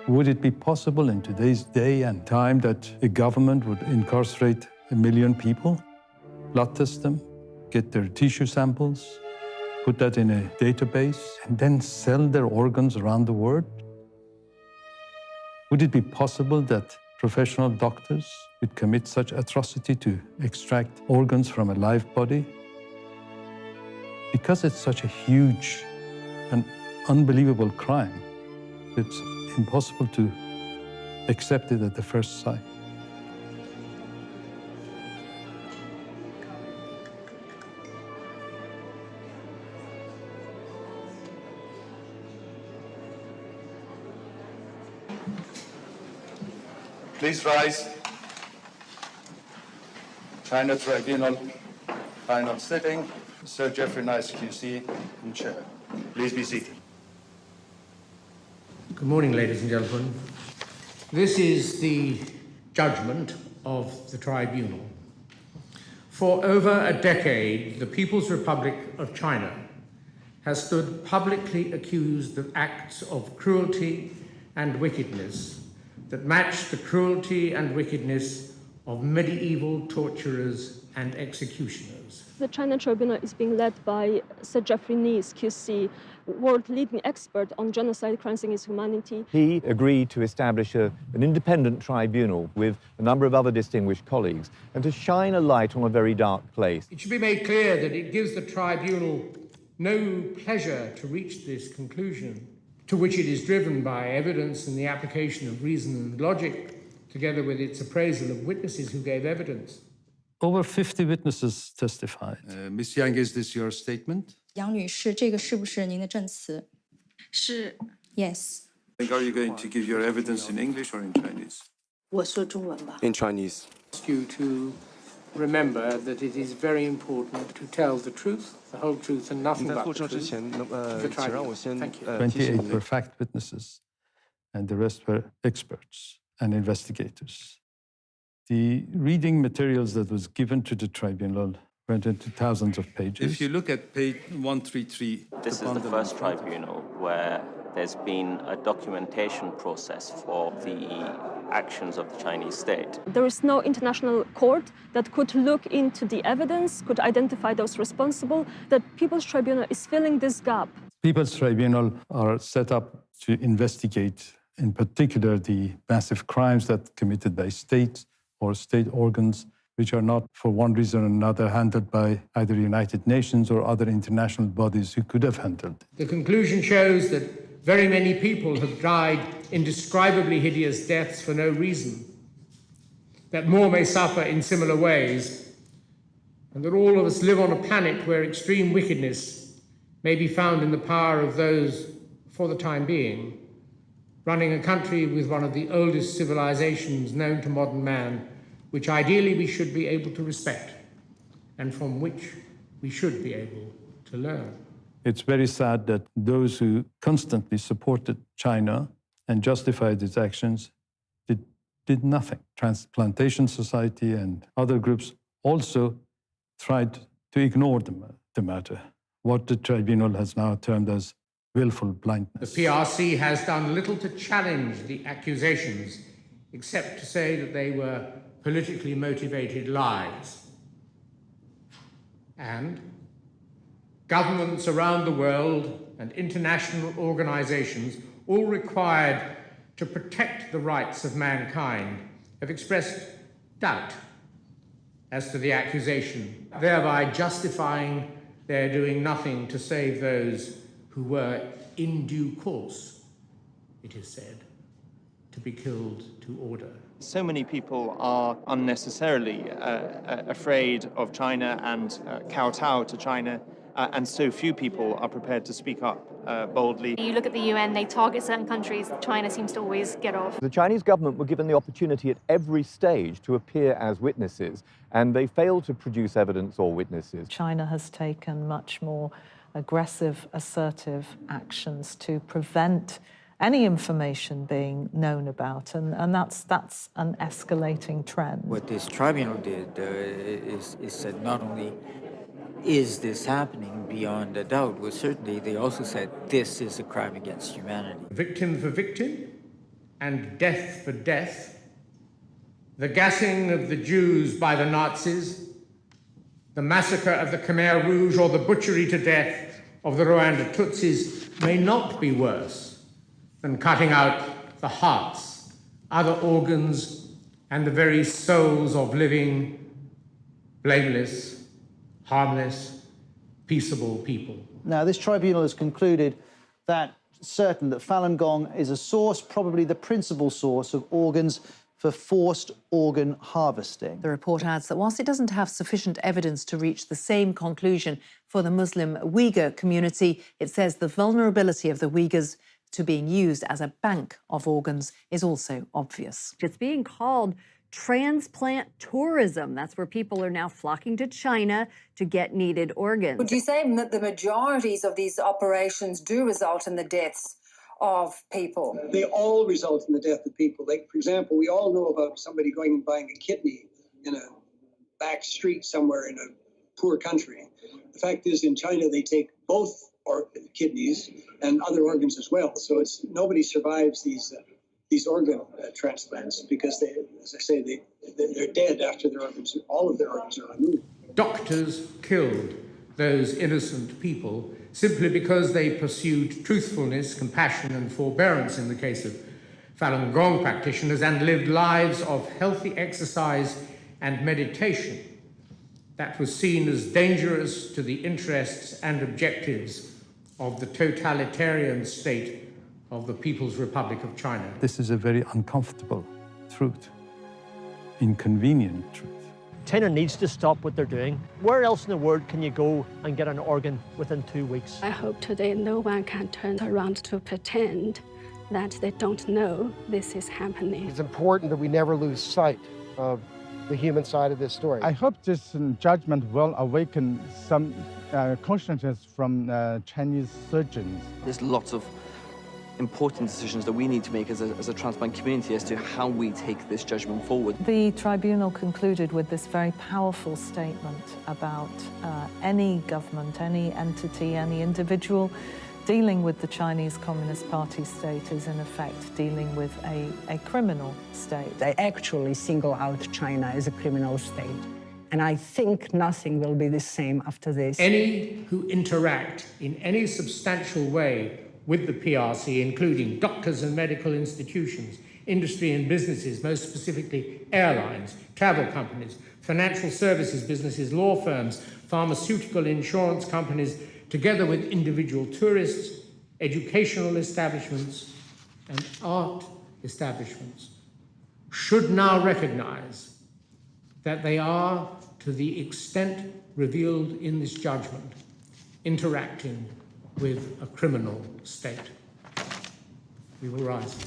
Would it be possible in today's day and time that a government would incarcerate 1 million people, blood test them, get their tissue samples, put that in a database, and then sell their organs around the world? Would it be possible that professional doctors would commit such atrocity to extract organs from a live body? Because it's such a huge and unbelievable crime, it's impossible to accept it at the first sight. Please rise. China Tribunal, final sitting. Sir Jeffrey Nice, QC, and Chair. Please be seated. Good morning, ladies and gentlemen. This is the judgment of the tribunal. For over a decade, the People's Republic of China has stood publicly accused of acts of cruelty and wickedness that match the cruelty and wickedness of medieval torturers and executioners. The China Tribunal is being led by Sir Jeffrey Nice, QC, world-leading expert on genocide, crimes against humanity. He agreed to establish an independent tribunal with a number of other distinguished colleagues and to shine a light on a very dark place. It should be made clear that it gives the tribunal no pleasure to reach this conclusion, to which it is driven by evidence and the application of reason and logic, together with its appraisal of witnesses who gave evidence. Over 50 witnesses testified. Ms. Yang, is this your statement? 杨女士，这个是不是您的证词？是。 Yes. Are you going to give your evidence in English or in Chinese? 我说中文吧。 In Chinese. Ask you to remember that it is very important to tell the truth, the whole truth, and nothing but the truth. Thank you. 28 were fact witnesses, and the rest were experts and investigators. The reading materials that was given to the tribunal went into thousands of pages. If you look at page 133... This is the first tribunal where there's been a documentation process for the actions of the Chinese state. There is no international court that could look into the evidence, could identify those responsible. The People's Tribunal is filling this gap. People's Tribunal are set up to investigate, in particular, the massive crimes that committed by states or state organs, which are not, for one reason or another, handled by either United Nations or other international bodies who could have handled it. The conclusion shows that very many people have died indescribably hideous deaths for no reason, that more may suffer in similar ways, and that all of us live on a planet where extreme wickedness may be found in the power of those, for the time being, running a country with one of the oldest civilizations known to modern man, which ideally we should be able to respect and from which we should be able to learn. It's very sad that those who constantly supported China and justified its actions did nothing. Transplantation Society and other groups also tried to ignore the matter, what the tribunal has now termed as willful blindness. The PRC has done little to challenge the accusations, except to say that they were politically motivated lies. And governments around the world and international organizations, all required to protect the rights of mankind, have expressed doubt as to the accusation, thereby justifying their doing nothing to save those who were in due course, it is said, to be killed to order. So many people are unnecessarily afraid of China and kowtow to China, and so few people are prepared to speak up boldly. You look at the UN, they target certain countries. China seems to always get off. The Chinese government were given the opportunity at every stage to appear as witnesses, and they failed to produce evidence or witnesses. China has taken much more aggressive, assertive actions to prevent any information being known about, and that's an escalating trend. What this tribunal did is said not only is this happening beyond a doubt, well, certainly they also said this is a crime against humanity. Victim for victim, and death for death, the gassing of the Jews by the Nazis, the massacre of the Khmer Rouge, or the butchery to death of the Rwanda Tutsis may not be worse than cutting out the hearts, other organs, and the very souls of living, blameless, harmless, peaceable people. Now, this tribunal has concluded that certain that Falun Gong is a source, probably the principal source of organs for forced organ harvesting. The report adds that whilst it doesn't have sufficient evidence to reach the same conclusion for the Muslim Uyghur community, it says the vulnerability of the Uyghurs to being used as a bank of organs is also obvious. It's being called transplant tourism. That's where people are now flocking to China to get needed organs. Would you say that the majorities of these operations do result in the deaths of people? They all result in the death of people. Like, for example, we all know about somebody going and buying a kidney in a back street somewhere in a poor country. The fact is, in China, they take both kidneys and other organs as well. So nobody survives these organ transplants because they, as I say, they're dead after all of their organs are removed. Doctors killed those innocent people simply because they pursued truthfulness, compassion, and forbearance in the case of Falun Gong practitioners and lived lives of healthy exercise and meditation that was seen as dangerous to the interests and objectives of the totalitarian state of the People's Republic of China. This is a very uncomfortable truth, inconvenient truth. China needs to stop what they're doing. Where else in the world can you go and get an organ within 2 weeks? I hope today no one can turn around to pretend that they don't know this is happening. It's important that we never lose sight of the human side of this story. I hope this judgment will awaken some consciousness from Chinese surgeons. There's lots of important decisions that we need to make as a transplant community as to how we take this judgment forward. The tribunal concluded with this very powerful statement about any government, any entity, any individual dealing with the Chinese Communist Party state is in effect dealing with a criminal state. They actually single out China as a criminal state. And I think nothing will be the same after this. Any who interact in any substantial way with the PRC, including doctors and medical institutions, industry and businesses, most specifically airlines, travel companies, financial services businesses, law firms, pharmaceutical insurance companies, together with individual tourists, educational establishments, and art establishments, should now recognize that they are, to the extent revealed in this judgment, interacting with a criminal state. We will rise.